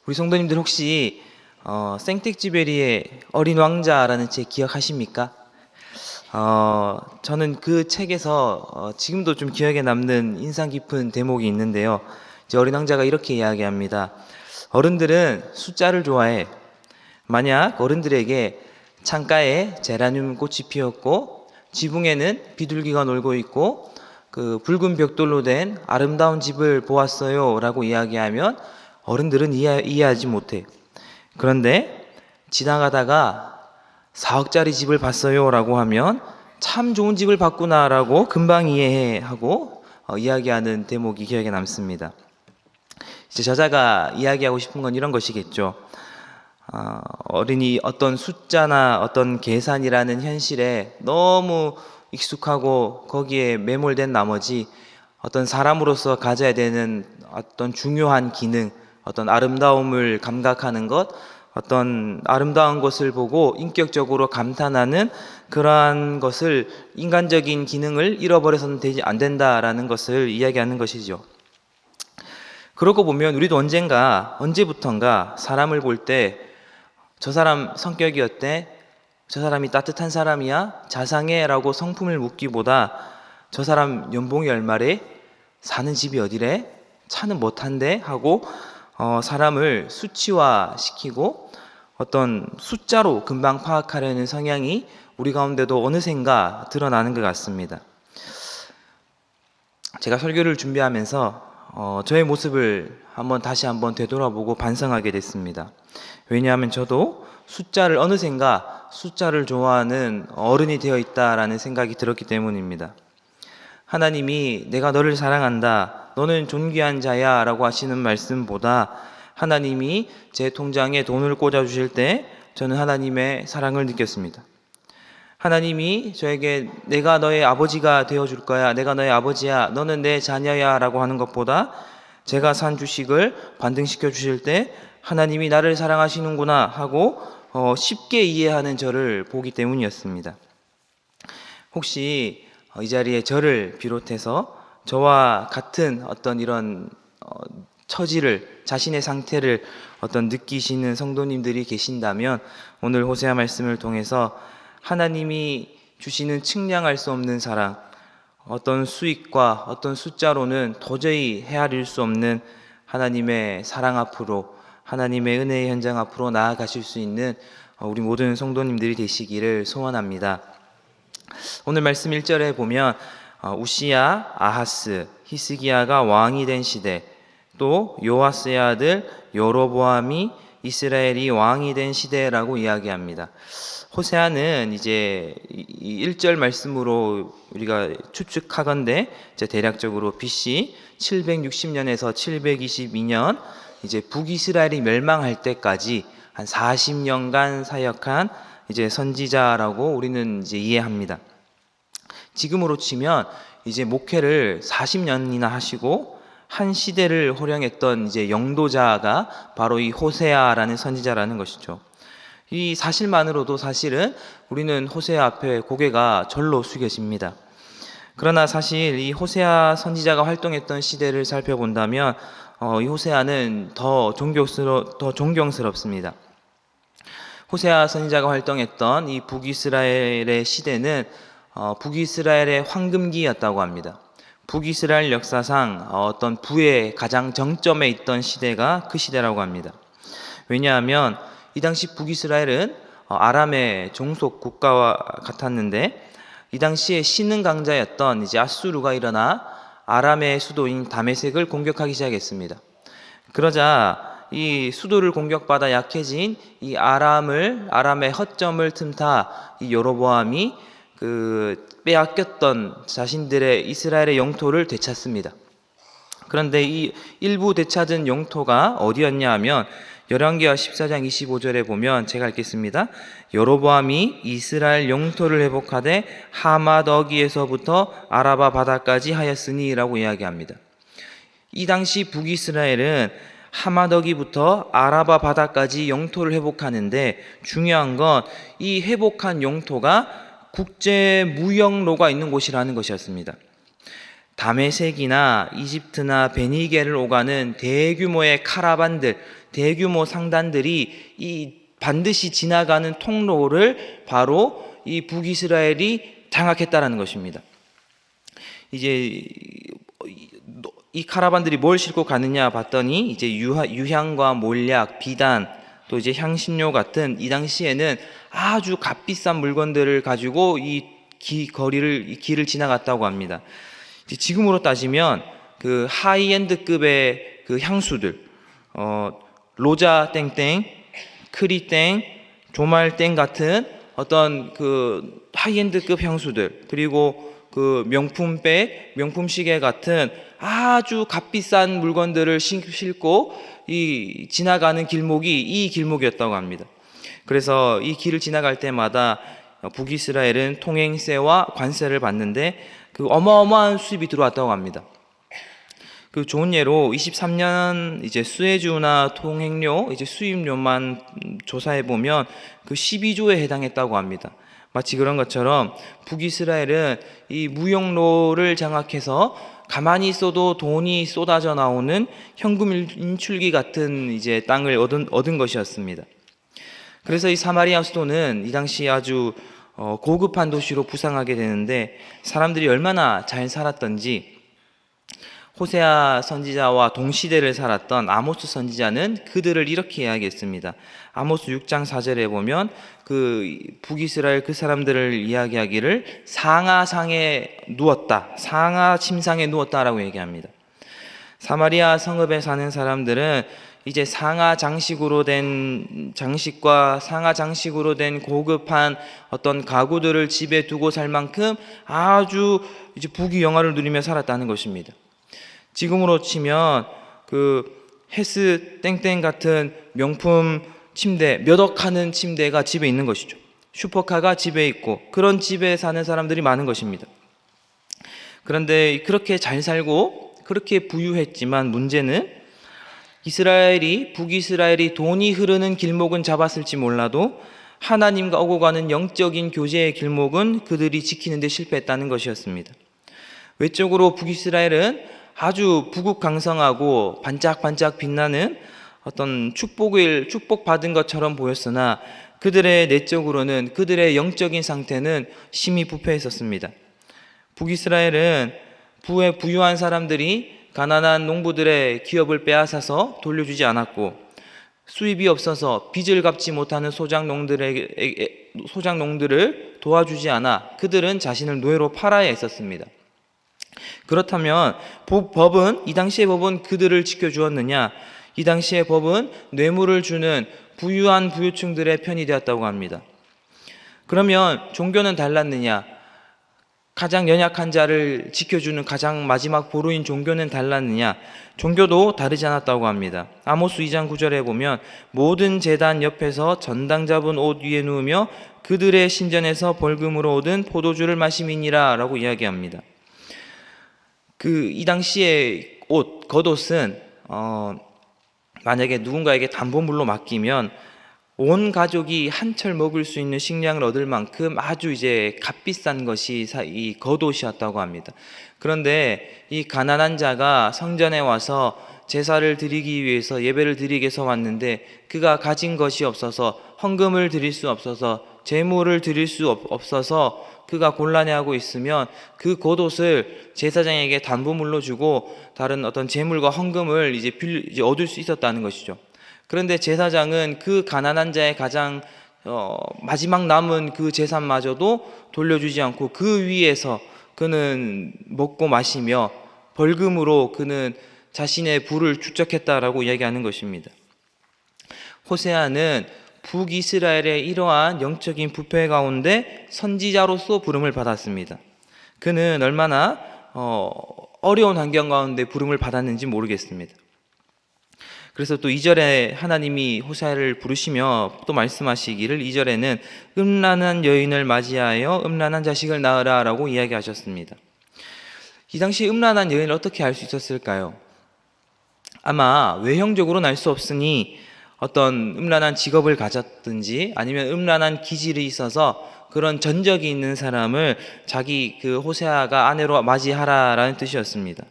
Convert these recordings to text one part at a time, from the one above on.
우리 성도님들 혹시 생텍쥐베리의 어린 왕자라는 책 기억하십니까? 저는 그 책에서 지금도 좀 기억에 남는 인상 깊은 대목이 있는데요. 이제 어린 왕자가 이렇게 이야기합니다. 어른들은 숫자를 좋아해. 만약 어른들에게 창가에 제라늄 꽃이 피었고 지붕에는 비둘기가 놀고 있고 그 붉은 벽돌로 된 아름다운 집을 보았어요 라고 이야기하면 어른들은 이해하지 못해. 그런데 지나가다가 4억짜리 집을 봤어요 라고 하면 참 좋은 집을 봤구나 라고 금방 이해하고 이야기하는 대목이 기억에 남습니다. 이제 저자가 이야기하고 싶은 건 이런 것이겠죠. 어린이 어떤 숫자나 어떤 계산이라는 현실에 너무 익숙하고 거기에 매몰된 나머지 어떤 사람으로서 가져야 되는 어떤 중요한 기능, 어떤 아름다움을 감각하는 것, 어떤 아름다운 것을 보고 인격적으로 감탄하는 그러한 것을 인간적인 기능을 잃어버려서는 안 된다라는 것을 이야기하는 것이죠. 그러고 보면 우리도 언제부턴가 사람을 볼 때 저 사람 성격이 어때? 저 사람이 따뜻한 사람이야? 자상해? 라고 성품을 묻기보다 저 사람 연봉이 얼마래? 사는 집이 어디래? 차는 뭐 탄대? 하고 사람을 수치화시키고 어떤 숫자로 금방 파악하려는 성향이 우리 가운데도 어느샌가 드러나는 것 같습니다. 제가 설교를 준비하면서 저의 모습을 다시 한번 되돌아보고 반성하게 됐습니다. 왜냐하면 저도 어느샌가 숫자를 좋아하는 어른이 되어 있다라는 생각이 들었기 때문입니다. 하나님이 내가 너를 사랑한다, 너는 존귀한 자야 라고 하시는 말씀보다 하나님이 제 통장에 돈을 꽂아주실 때 저는 하나님의 사랑을 느꼈습니다. 하나님이 저에게 내가 너의 아버지가 되어줄 거야, 내가 너의 아버지야, 너는 내 자녀야 라고 하는 것보다 제가 산 주식을 반등시켜 주실 때 하나님이 나를 사랑하시는구나 하고 쉽게 이해하는 저를 보기 때문이었습니다. 혹시 이 자리에 저를 비롯해서 저와 같은 어떤 이런 처지를, 자신의 상태를 느끼시는 성도님들이 계신다면 오늘 호세아 말씀을 통해서 하나님이 주시는 측량할 수 없는 사랑, 어떤 수익과 어떤 숫자로는 도저히 헤아릴 수 없는 하나님의 사랑 앞으로, 하나님의 은혜의 현장 앞으로 나아가실 수 있는 우리 모든 성도님들이 되시기를 소원합니다. 오늘 말씀 1절에 보면 우시야, 아하스, 히스기야가 왕이 된 시대, 또 요아스의 아들 여로보암이 이스라엘이 왕이 된 시대라고 이야기합니다. 호세아는 이제 1절 말씀으로 우리가 추측하건대 대략적으로 BC 760년에서 722년 이제 북이스라엘이 멸망할 때까지 한 40년간 사역한 이제 선지자라고 우리는 이제 이해합니다. 지금으로 치면 이제 목회를 40년이나 하시고 한 시대를 호령했던 이제 영도자가 바로 이 호세아라는 선지자라는 것이죠. 이 사실만으로도 사실은 우리는 호세아 앞에 고개가 절로 숙여집니다. 그러나 사실 이 호세아 선지자가 활동했던 시대를 살펴본다면 이 호세아는 더 존경스럽습니다. 호세아 선지자가 활동했던 이 북이스라엘의 시대는 북이스라엘의 황금기였다고 합니다. 북이스라엘 역사상 어떤 부의 가장 정점에 있던 시대가 그 시대라고 합니다. 왜냐하면 이 당시 북이스라엘은 아람의 종속 국가와 같았는데 이 당시에 신흥 강자였던 이제 아수르가 일어나 아람의 수도인 다메섹을 공격하기 시작했습니다. 그러자 이 수도를 공격받아 약해진 이 아람의 허점을 틈타 이 여로보암이 빼앗겼던 자신들의 이스라엘의 영토를 되찾습니다. 그런데 이 일부 되찾은 영토가 어디였냐 하면 열왕기하 14장 25절에 보면 제가 읽겠습니다. 여로보암이 이스라엘 영토를 회복하되 하맛 어기에서부터 아라바 바다까지 하였으니 라고 이야기합니다. 이 당시 북이스라엘은 하맛 어기부터 아라바 바다까지 영토를 회복하는데 중요한 건 이 회복한 영토가 국제 무역로가 있는 곳이라는 것이었습니다. 다메섹이나 이집트나 베니게를 오가는 대규모의 카라반들, 대규모 상단들이 이 반드시 지나가는 통로를 바로 이 북이스라엘이 장악했다라는 것입니다. 이제 이 카라반들이 뭘 싣고 가느냐 봤더니 이제 유향과 몰약, 비단, 또 이제 향신료 같은 이 당시에는 아주 값비싼 물건들을 가지고 이 길을 지나갔다고 합니다. 이제 지금으로 따지면 그 하이엔드급의 그 향수들, 로자 땡땡, 크리땡, 조말땡 같은 어떤 그 하이엔드급 향수들, 그리고 그 명품백, 명품 시계 같은 아주 값비싼 물건들을 싣고 이 지나가는 길목이 이 길목이었다고 합니다. 그래서 이 길을 지나갈 때마다 북이스라엘은 통행세와 관세를 받는데 그 어마어마한 수입이 들어왔다고 합니다. 그 좋은 예로 23년 이제 수혜주나 통행료, 이제 수입료만 조사해 보면 그 12조에 해당했다고 합니다. 마치 그런 것처럼 북이스라엘은 이 무역로를 장악해서 가만히 있어도 돈이 쏟아져 나오는 현금 인출기 같은 이제 땅을 얻은 것이었습니다. 그래서 이 사마리아 수도는 이 당시 아주 고급한 도시로 부상하게 되는데 사람들이 얼마나 잘 살았던지 호세아 선지자와 동시대를 살았던 아모스 선지자는 그들을 이렇게 이야기했습니다. 아모스 6장 4절에 보면 그 북이스라엘 그 사람들을 이야기하기를 상하상에 누웠다, 상하 침상에 누웠다라고 얘기합니다. 사마리아 성읍에 사는 사람들은 이제 상하 장식으로 된 장식과 상하 장식으로 된 고급한 어떤 가구들을 집에 두고 살 만큼 아주 이제 부귀영화를 누리며 살았다는 것입니다. 지금으로 치면 그 헤스 땡땡 같은 명품 침대, 몇 억 하는 침대가 집에 있는 것이죠. 슈퍼카가 집에 있고 그런 집에 사는 사람들이 많은 것입니다. 그런데 그렇게 잘 살고 그렇게 부유했지만 문제는 북이스라엘이 돈이 흐르는 길목은 잡았을지 몰라도 하나님과 오고 가는 영적인 교제의 길목은 그들이 지키는 데 실패했다는 것이었습니다. 외적으로 북이스라엘은 아주 부국강성하고 반짝반짝 빛나는 어떤 축복받은 것처럼 보였으나 그들의 내적으로는 그들의 영적인 상태는 심히 부패했었습니다. 북이스라엘은 부유한 사람들이 가난한 농부들의 기업을 빼앗아서 돌려주지 않았고 수입이 없어서 빚을 갚지 못하는 소작농들을 도와주지 않아 그들은 자신을 노예로 팔아야 했었습니다. 그렇다면 이 당시의 법은 그들을 지켜주었느냐? 이 당시의 법은 뇌물을 주는 부유한 부유층들의 편이 되었다고 합니다. 그러면 종교는 달랐느냐? 가장 연약한 자를 지켜주는 가장 마지막 보루인 종교는 달랐느냐? 종교도 다르지 않았다고 합니다. 아모스 2장 9절에 보면 모든 제단 옆에서 전당 잡은 옷 위에 누우며 그들의 신전에서 벌금으로 얻은 포도주를 마심이니라 라고 이야기합니다. 이 당시의 겉옷은 만약에 누군가에게 담보물로 맡기면 온 가족이 한철 먹을 수 있는 식량을 얻을 만큼 아주 이제 값비싼 것이 이 겉옷이었다고 합니다. 그런데 이 가난한 자가 성전에 와서 제사를 드리기 위해서 예배를 드리기 위해서 왔는데 그가 가진 것이 없어서 헌금을 드릴 수 없어서 제물을 드릴 수 없어서 그가 곤란해하고 있으면 그 겉옷을 제사장에게 담보물로 주고 다른 어떤 제물과 헌금을 이제 얻을 수 있었다는 것이죠. 그런데 제사장은 그 가난한 자의 가장 마지막 남은 그 재산마저도 돌려주지 않고 그 위에서 그는 먹고 마시며 벌금으로 그는 자신의 부를 축적했다라고 이야기하는 것입니다. 호세아는 북이스라엘의 이러한 영적인 부패 가운데 선지자로서 부름을 받았습니다. 그는 얼마나 어려운 환경 가운데 부름을 받았는지 모르겠습니다. 그래서 또 2절에 하나님이 호세아를 부르시며 또 말씀하시기를 2절에는 음란한 여인을 맞이하여 음란한 자식을 낳으라 라고 이야기하셨습니다. 이 당시 음란한 여인을 어떻게 알 수 있었을까요? 아마 외형적으로는 알 수 없으니 어떤 음란한 직업을 가졌든지 아니면 음란한 기질이 있어서 그런 전적이 있는 사람을 자기 그 호세아가 아내로 맞이하라라는 뜻이었습니다.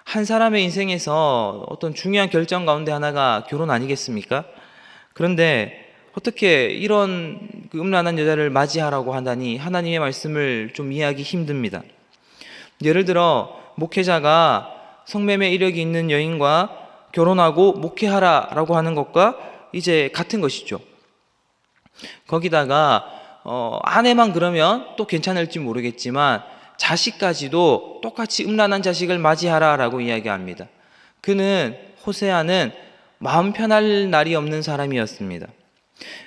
한 사람의 인생에서 어떤 중요한 결정 가운데 하나가 결혼 아니겠습니까? 그런데 어떻게 이런 그 음란한 여자를 맞이하라고 하다니 하나님의 말씀을 좀 이해하기 힘듭니다. 예를 들어 목회자가 성매매 이력이 있는 여인과 결혼하고 목회하라라고 하는 것과 이제 같은 것이죠. 거기다가 아내만 그러면 또 괜찮을지 모르겠지만 자식까지도 똑같이 음란한 자식을 맞이하라라고 이야기합니다. 그는 호세아는 마음 편할 날이 없는 사람이었습니다.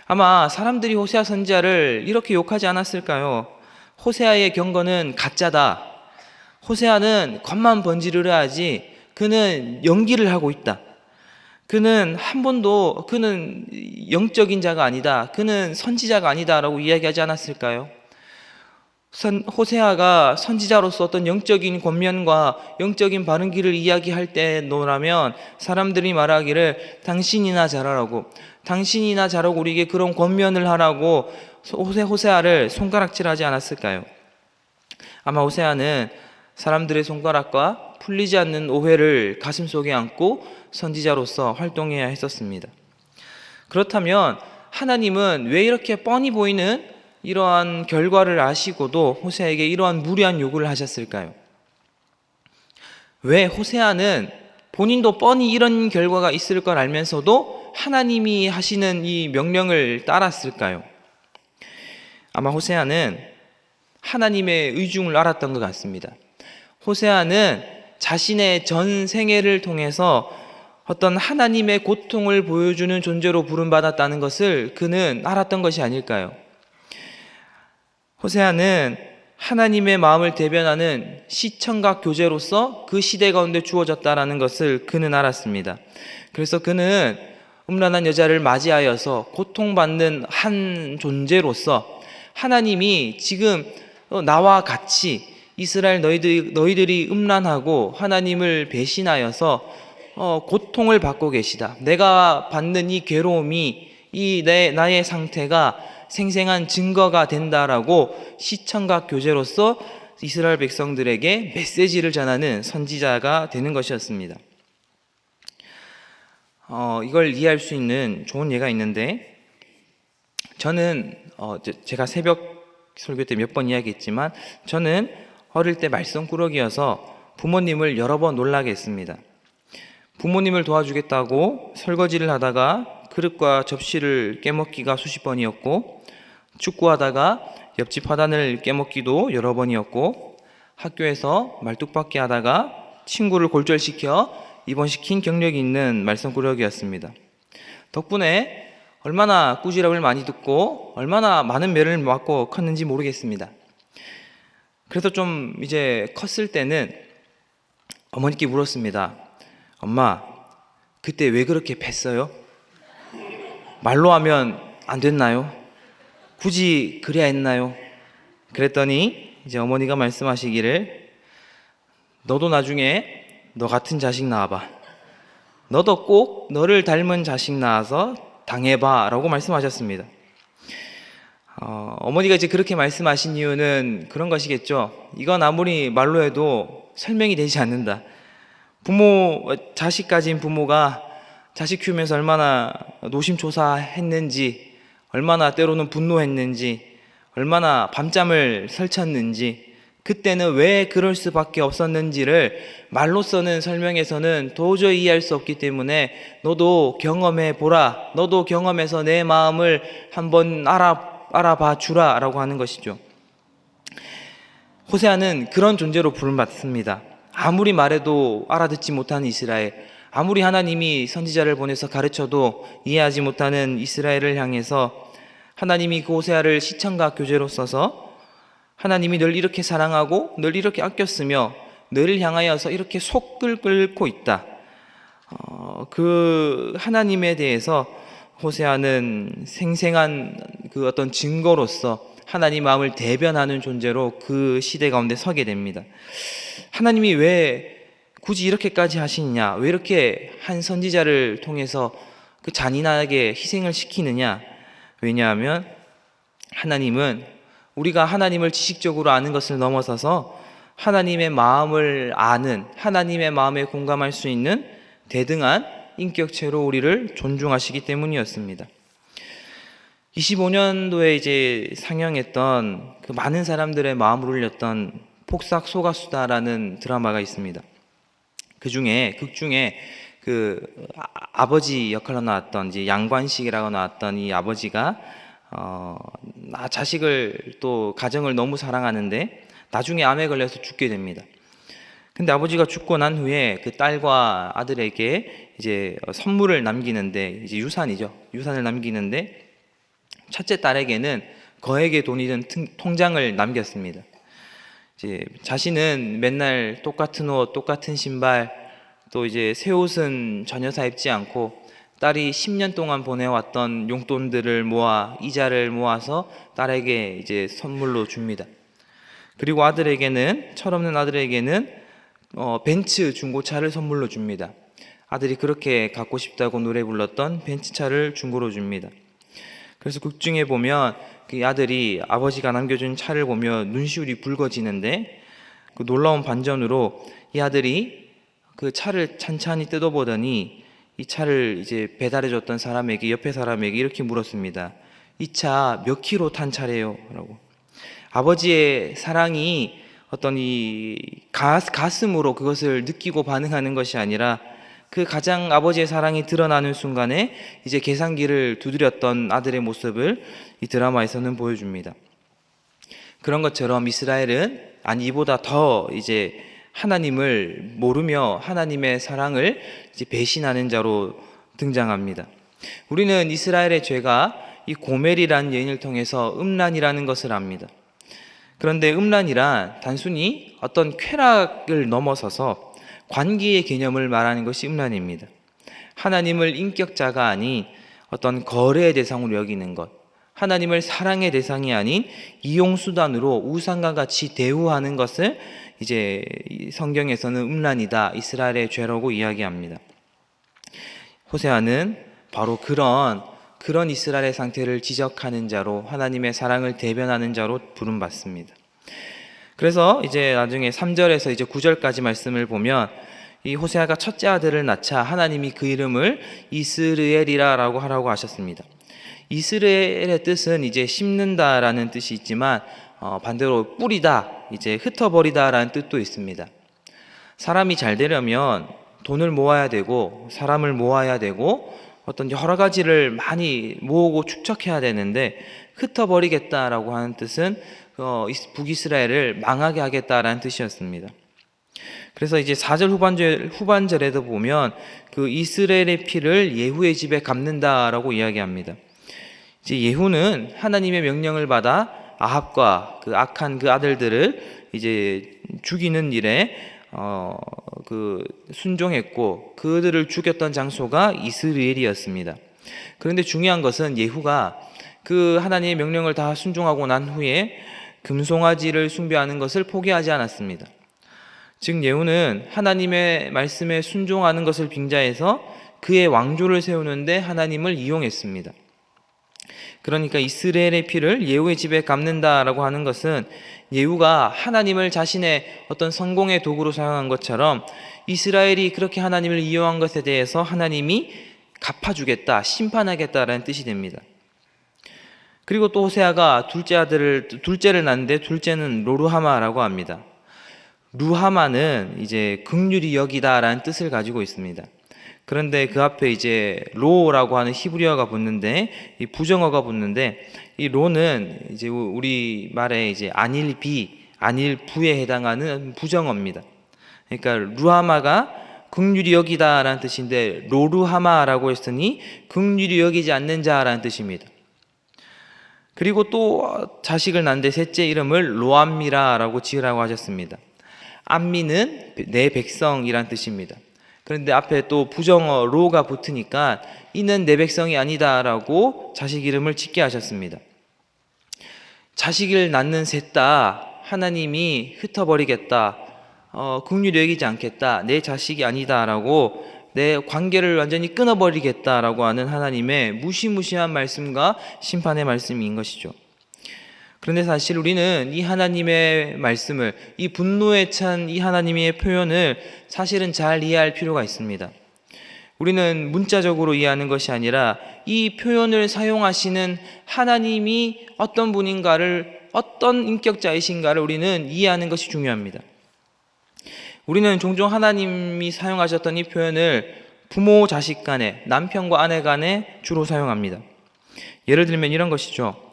아마 사람들이 호세아 선지자를 이렇게 욕하지 않았을까요? 호세아의 경건은 가짜다. 호세아는 겉만 번지르르 하지 그는 연기를 하고 있다. 그는 한 번도 그는 영적인 자가 아니다. 그는 선지자가 아니다라고 이야기하지 않았을까요? 호세아가 선지자로서 어떤 영적인 권면과 영적인 바른 길을 이야기할 때노라면 사람들이 말하기를 당신이나 잘하라고, 당신이나 잘하고 우리에게 그런 권면을 하라고 호세아를 손가락질하지 않았을까요? 아마 호세아는 사람들의 손가락과 풀리지 않는 오해를 가슴속에 안고 선지자로서 활동해야 했었습니다. 그렇다면 하나님은 왜 이렇게 뻔히 보이는 이러한 결과를 아시고도 호세아에게 이러한 무리한 요구를 하셨을까요? 왜 호세아는 본인도 뻔히 이런 결과가 있을 걸 알면서도 하나님이 하시는 이 명령을 따랐을까요? 아마 호세아는 하나님의 의중을 알았던 것 같습니다. 호세아는 자신의 전 생애를 통해서 어떤 하나님의 고통을 보여주는 존재로 부름받았다는 것을 그는 알았던 것이 아닐까요? 호세아는 하나님의 마음을 대변하는 시청각 교제로서 그 시대 가운데 주어졌다는 것을 그는 알았습니다. 그래서 그는 음란한 여자를 맞이하여서 고통받는 한 존재로서 하나님이 지금 나와 같이 이스라엘 너희들이 음란하고 하나님을 배신하여서 고통을 받고 계시다. 내가 받는 이 괴로움이 나의 상태가 생생한 증거가 된다라고 시청각 교제로서 이스라엘 백성들에게 메시지를 전하는 선지자가 되는 것이었습니다. 이걸 이해할 수 있는 좋은 예가 있는데, 저는 제가 새벽 설교 때 몇 번 이야기했지만 저는 어릴 때 말썽꾸러기여서 부모님을 여러 번 놀라게 했습니다. 부모님을 도와주겠다고 설거지를 하다가 그릇과 접시를 깨먹기가 수십 번이었고, 축구하다가 옆집 화단을 깨먹기도 여러 번이었고, 학교에서 말뚝박기 하다가 친구를 골절시켜 입원시킨 경력이 있는 말썽꾸러기였습니다. 덕분에 얼마나 꾸지람을 많이 듣고 얼마나 많은 매를 맞고 컸는지 모르겠습니다. 그래서 좀 이제 컸을 때는 어머니께 물었습니다. 엄마, 그때 왜 그렇게 팼어요? 말로 하면 안 됐나요? 굳이 그래야 했나요? 그랬더니 이제 어머니가 말씀하시기를, 너도 나중에 너 같은 자식 낳아봐. 너도 꼭 너를 닮은 자식 낳아서 당해봐 라고 말씀하셨습니다. 어머니가 이제 그렇게 말씀하신 이유는 그런 것이겠죠. 이건 아무리 말로 해도 설명이 되지 않는다. 자식 가진 부모가 자식 키우면서 얼마나 노심초사했는지, 얼마나 때로는 분노했는지, 얼마나 밤잠을 설쳤는지, 그때는 왜 그럴 수밖에 없었는지를 말로서는 설명해서는 도저히 이해할 수 없기 때문에 너도 경험해 보라, 너도 경험해서 내 마음을 한번 알아봐 주라 라고 하는 것이죠. 호세아는 그런 존재로 부름받습니다. 아무리 말해도 알아듣지 못하는 이스라엘, 아무리 하나님이 선지자를 보내서 가르쳐도 이해하지 못하는 이스라엘을 향해서 하나님이 그 호세아를 시청각 교제로 써서 하나님이 널 이렇게 사랑하고 널 이렇게 아꼈으며 너를 향하여서 이렇게 속을 끓고 있다. 그 하나님에 대해서 호세아는 생생한 그 어떤 증거로서 하나님 마음을 대변하는 존재로 그 시대 가운데 서게 됩니다. 하나님이 왜 굳이 이렇게까지 하시느냐? 왜 이렇게 한 선지자를 통해서 그 잔인하게 희생을 시키느냐? 왜냐하면 하나님은 우리가 하나님을 지식적으로 아는 것을 넘어서서 하나님의 마음을 아는, 하나님의 마음에 공감할 수 있는 대등한 인격체로 우리를 존중하시기 때문이었습니다. 25년도에 이제 상영했던 그 많은 사람들의 마음을 울렸던 폭삭 소가수다라는 드라마가 있습니다. 극 중에 그 아버지 역할로 나왔던 이제 양관식이라고 나왔던 이 아버지가 자식을 또 가정을 너무 사랑하는데 나중에 암에 걸려서 죽게 됩니다. 근데 아버지가 죽고 난 후에 그 딸과 아들에게 이제 선물을 남기는데, 이제 유산을 남기는데, 첫째 딸에게는 거액의 돈이 든 통장을 남겼습니다. 이제 자신은 맨날 똑같은 옷, 똑같은 신발, 또 이제 새 옷은 전혀 사 입지 않고 딸이 10년 동안 보내왔던 용돈들을 모아, 이자를 모아서 딸에게 이제 선물로 줍니다. 그리고 철없는 아들에게는 벤츠 중고차를 선물로 줍니다. 아들이 그렇게 갖고 싶다고 노래 불렀던 벤츠차를 중고로 줍니다. 그래서 극 중에 보면 그 아들이 아버지가 남겨준 차를 보며 눈시울이 붉어지는데, 그 놀라운 반전으로 이 아들이 그 차를 찬찬히 뜯어보더니 이 차를 이제 배달해줬던 사람에게, 옆에 사람에게 이렇게 물었습니다. 이 차 몇 킬로 탄 차래요? 라고. 아버지의 사랑이 어떤 이 가슴으로 그것을 느끼고 반응하는 것이 아니라 그 가장 아버지의 사랑이 드러나는 순간에 이제 계산기를 두드렸던 아들의 모습을 이 드라마에서는 보여줍니다. 그런 것처럼 이스라엘은 이보다 더 이제 하나님을 모르며 하나님의 사랑을 이제 배신하는 자로 등장합니다. 우리는 이스라엘의 죄가 이 고멜이라는 여인을 통해서 음란이라는 것을 압니다. 그런데 음란이란 단순히 어떤 쾌락을 넘어서서 관계의 개념을 말하는 것이 음란입니다. 하나님을 인격자가 아닌 어떤 거래의 대상으로 여기는 것, 하나님을 사랑의 대상이 아닌 이용수단으로 우상과 같이 대우하는 것을 이제 성경에서는 음란이다, 이스라엘의 죄라고 이야기합니다. 호세아는 바로 그런 이스라엘의 상태를 지적하는 자로, 하나님의 사랑을 대변하는 자로 부름받습니다. 그래서 이제 나중에 3절에서 이제 9절까지 말씀을 보면 이 호세아가 첫째 아들을 낳자 하나님이 그 이름을 이스르엘이라고 하라고 하셨습니다. 이스라엘의 뜻은 이제 심는다라는 뜻이 있지만 반대로 뿌리다, 이제 흩어버리다라는 뜻도 있습니다. 사람이 잘 되려면 돈을 모아야 되고 사람을 모아야 되고 어떤 여러 가지를 많이 모으고 축적해야 되는데, 흩어버리겠다라고 하는 뜻은 북이스라엘을 망하게 하겠다라는 뜻이었습니다. 그래서 이제 4절 후반절에도 보면 그 이스라엘의 피를 예후의 집에 갚는다라고 이야기합니다. 이제 예후는 하나님의 명령을 받아 아합과 그 악한 그 아들들을 이제 죽이는 일에 순종했고 그들을 죽였던 장소가 이스라엘이었습니다. 그런데 중요한 것은 예후가 그 하나님의 명령을 다 순종하고 난 후에 금송아지를 숭배하는 것을 포기하지 않았습니다. 즉 예후는 하나님의 말씀에 순종하는 것을 빙자해서 그의 왕조를 세우는데 하나님을 이용했습니다. 그러니까 이스라엘의 피를 예후의 집에 갚는다라고 하는 것은 예후가 하나님을 자신의 어떤 성공의 도구로 사용한 것처럼 이스라엘이 그렇게 하나님을 이용한 것에 대해서 하나님이 갚아주겠다, 심판하겠다라는 뜻이 됩니다. 그리고 또 호세아가 둘째를 낳는데 둘째는 로르하마라고 합니다. 루하마는 이제 긍휼히 여기다라는 뜻을 가지고 있습니다. 그런데 그 앞에 이제 로라고 하는 히브리어가 붙는데, 이 부정어가 붙는데, 이 로는 이제 우리 말에 이제 안일부에 해당하는 부정어입니다. 그러니까 루하마가 긍휼히 여기다라는 뜻인데 로루하마라고 했으니 긍휼히 여기지 않는 자라는 뜻입니다. 그리고 또 자식을 낳는데 셋째 이름을 로암미라라고 지으라고 하셨습니다. 암미는 내 백성이란 뜻입니다. 그런데 앞에 또 부정어 로가 붙으니까 이는 내 백성이 아니다라고 자식 이름을 짓게 하셨습니다. 자식을 낳는 셋 다 하나님이 흩어버리겠다, 긍휼히 여기지 않겠다, 내 자식이 아니다라고 내 관계를 완전히 끊어버리겠다라고 하는 하나님의 무시무시한 말씀과 심판의 말씀인 것이죠. 그런데 사실 우리는 이 하나님의 말씀을, 이 분노에 찬 이 하나님의 표현을 사실은 잘 이해할 필요가 있습니다. 우리는 문자적으로 이해하는 것이 아니라 이 표현을 사용하시는 하나님이 어떤 분인가를, 어떤 인격자이신가를 우리는 이해하는 것이 중요합니다. 우리는 종종 하나님이 사용하셨던 이 표현을 부모 자식 간에, 남편과 아내 간에 주로 사용합니다. 예를 들면 이런 것이죠.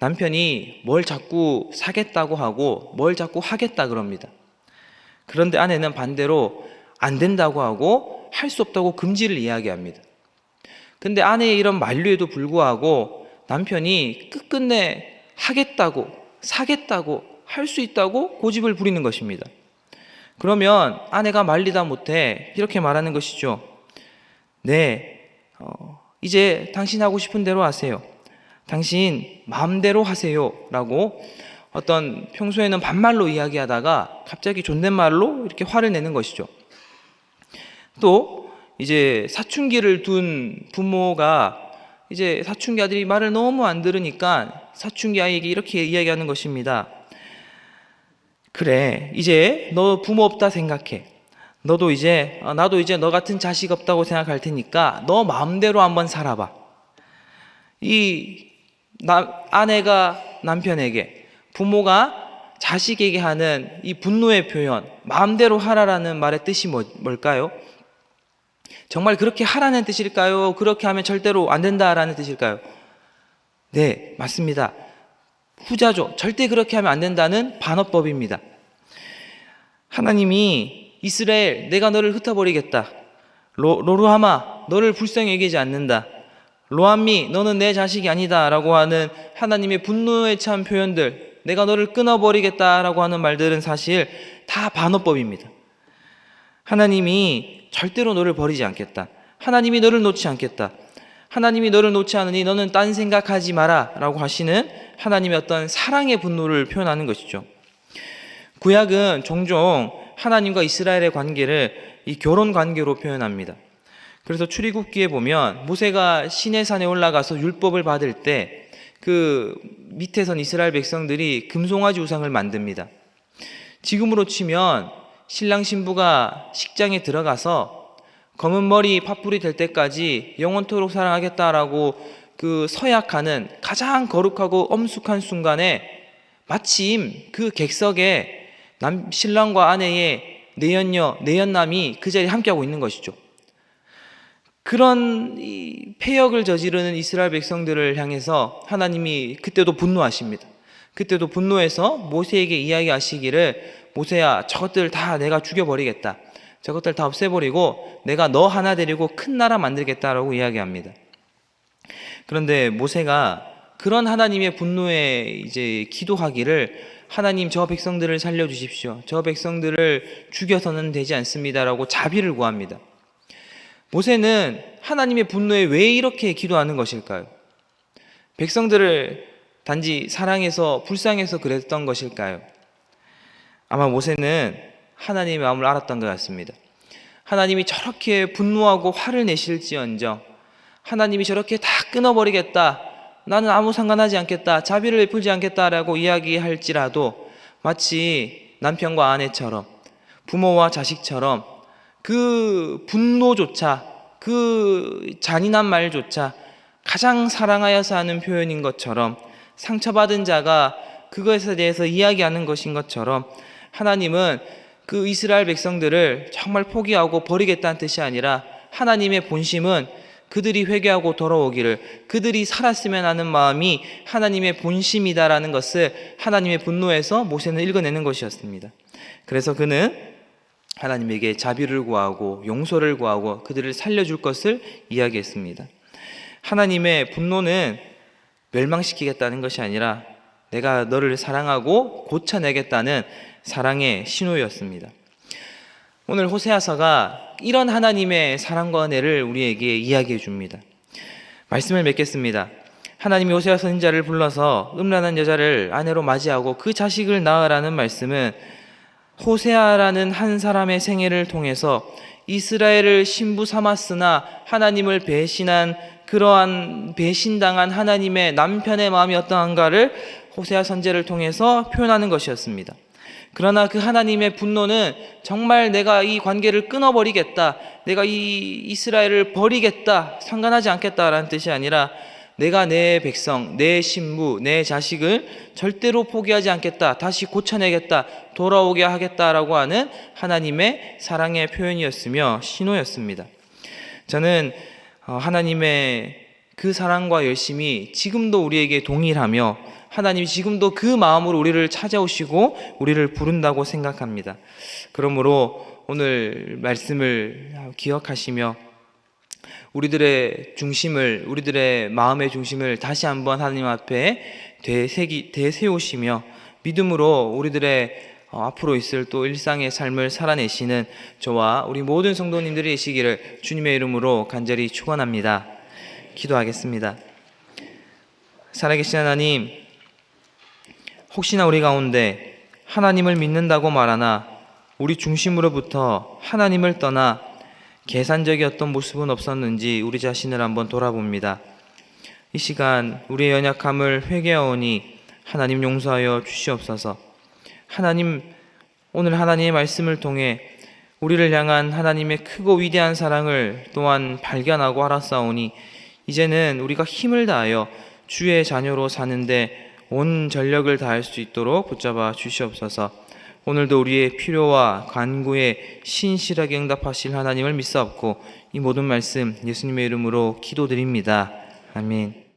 남편이 뭘 자꾸 사겠다고 하고 뭘 자꾸 하겠다 그럽니다. 그런데 아내는 반대로 안 된다고 하고 할 수 없다고 금지를 이야기합니다. 근데 아내의 이런 만류에도 불구하고 남편이 끝끝내 하겠다고, 사겠다고, 할 수 있다고 고집을 부리는 것입니다. 그러면 아내가 말리다 못해 이렇게 말하는 것이죠. 네, 이제 당신 하고 싶은 대로 하세요. 당신 마음대로 하세요. 라고 어떤 평소에는 반말로 이야기하다가 갑자기 존댓말로 이렇게 화를 내는 것이죠. 또 이제 사춘기를 둔 부모가 이제 사춘기 아들이 말을 너무 안 들으니까 사춘기 아이에게 이렇게 이야기하는 것입니다. 그래, 이제 너 부모 없다 생각해. 나도 이제 너 같은 자식 없다고 생각할 테니까 너 마음대로 한번 살아봐. 아내가 남편에게, 부모가 자식에게 하는 이 분노의 표현, 마음대로 하라라는 말의 뜻이 뭘까요? 정말 그렇게 하라는 뜻일까요? 그렇게 하면 절대로 안 된다라는 뜻일까요? 네, 맞습니다. 후자죠. 절대 그렇게 하면 안 된다는 반어법입니다. 하나님이 이스라엘, 내가 너를 흩어버리겠다. 로루하마, 너를 불쌍히 여기지 않는다. 로암미, 너는 내 자식이 아니다. 라고 하는 하나님의 분노에 찬 표현들, 내가 너를 끊어버리겠다. 라고 하는 말들은 사실 다 반어법입니다. 하나님이 절대로 너를 버리지 않겠다. 하나님이 너를 놓지 않겠다. 하나님이 너를 놓지 않으니 너는 딴 생각하지 마라. 라고 하시는 하나님의 어떤 사랑의 분노를 표현하는 것이죠. 구약은 종종 하나님과 이스라엘의 관계를 이 결혼 관계로 표현합니다. 그래서 출애굽기에 보면 모세가 시내산에 올라가서 율법을 받을 때 그 밑에선 이스라엘 백성들이 금송아지 우상을 만듭니다. 지금으로 치면 신랑 신부가 식장에 들어가서 검은 머리 팥불이 될 때까지 영원토록 사랑하겠다라고 그 서약하는 가장 거룩하고 엄숙한 순간에 마침 그 객석에 신랑과 아내의 내연녀, 내연남이 그 자리에 함께하고 있는 것이죠. 그런 패역을 저지르는 이스라엘 백성들을 향해서 하나님이 그때도 분노하십니다. 그때도 분노해서 모세에게 이야기하시기를, 모세야, 저것들 다 내가 죽여버리겠다. 저것들 다 없애버리고 내가 너 하나 데리고 큰 나라 만들겠다라고 이야기합니다. 그런데 모세가 그런 하나님의 분노에 이제 기도하기를, 하나님 저 백성들을 살려주십시오. 저 백성들을 죽여서는 되지 않습니다라고 자비를 구합니다. 모세는 하나님의 분노에 왜 이렇게 기도하는 것일까요? 백성들을 단지 사랑해서 불쌍해서 그랬던 것일까요? 아마 모세는 하나님의 마음을 알았던 것 같습니다. 하나님이 저렇게 분노하고 화를 내실지언정, 하나님이 저렇게 다 끊어버리겠다, 나는 아무 상관하지 않겠다, 자비를 베풀지 않겠다라고 이야기할지라도 마치 남편과 아내처럼, 부모와 자식처럼 그 분노조차, 그 잔인한 말조차 가장 사랑하여서 하는 표현인 것처럼, 상처받은 자가 그것에 대해서 이야기하는 것인 것처럼, 하나님은 그 이스라엘 백성들을 정말 포기하고 버리겠다는 뜻이 아니라 하나님의 본심은 그들이 회개하고 돌아오기를, 그들이 살았으면 하는 마음이 하나님의 본심이다라는 것을 하나님의 분노에서 모세는 읽어내는 것이었습니다. 그래서 그는 하나님에게 자비를 구하고 용서를 구하고 그들을 살려줄 것을 이야기했습니다. 하나님의 분노는 멸망시키겠다는 것이 아니라 내가 너를 사랑하고 고쳐내겠다는 사랑의 신호였습니다. 오늘 호세아서가 이런 하나님의 사랑과 은혜를 우리에게 이야기해 줍니다. 말씀을 맺겠습니다. 하나님이 호세아 선지자를 불러서 음란한 여자를 아내로 맞이하고 그 자식을 낳으라는 말씀은 호세아라는 한 사람의 생애를 통해서 이스라엘을 신부 삼았으나 하나님을 배신한, 그러한 배신당한 하나님의 남편의 마음이 어떠한가를 호세아 선지자를 통해서 표현하는 것이었습니다. 그러나 그 하나님의 분노는 정말 내가 이 관계를 끊어버리겠다, 내가 이 이스라엘을 버리겠다, 상관하지 않겠다라는 뜻이 아니라 내가 내 백성, 내 신부, 내 자식을 절대로 포기하지 않겠다, 다시 고쳐내겠다, 돌아오게 하겠다라고 하는 하나님의 사랑의 표현이었으며 신호였습니다. 저는 하나님의 그 사랑과 열심이 지금도 우리에게 동일하며 하나님이 지금도 그 마음으로 우리를 찾아오시고 우리를 부른다고 생각합니다. 그러므로 오늘 말씀을 기억하시며 우리들의 마음의 중심을 다시 한번 하나님 앞에 되세우시며 믿음으로 우리들의 앞으로 있을 또 일상의 삶을 살아내시는 저와 우리 모든 성도님들이 계시기를 주님의 이름으로 간절히 축원합니다. 기도하겠습니다. 살아계신 하나님, 혹시나 우리 가운데 하나님을 믿는다고 말하나 우리 중심으로부터 하나님을 떠나 계산적이었던 모습은 없었는지 우리 자신을 한번 돌아봅니다. 이 시간 우리의 연약함을 회개하오니 하나님 용서하여 주시옵소서. 하나님, 오늘 하나님의 말씀을 통해 우리를 향한 하나님의 크고 위대한 사랑을 또한 발견하고 알았사오니 이제는 우리가 힘을 다하여 주의 자녀로 사는데 온 전력을 다할 수 있도록 붙잡아 주시옵소서. 오늘도 우리의 필요와 간구에 신실하게 응답하실 하나님을 믿사옵고 이 모든 말씀 예수님의 이름으로 기도드립니다. 아멘.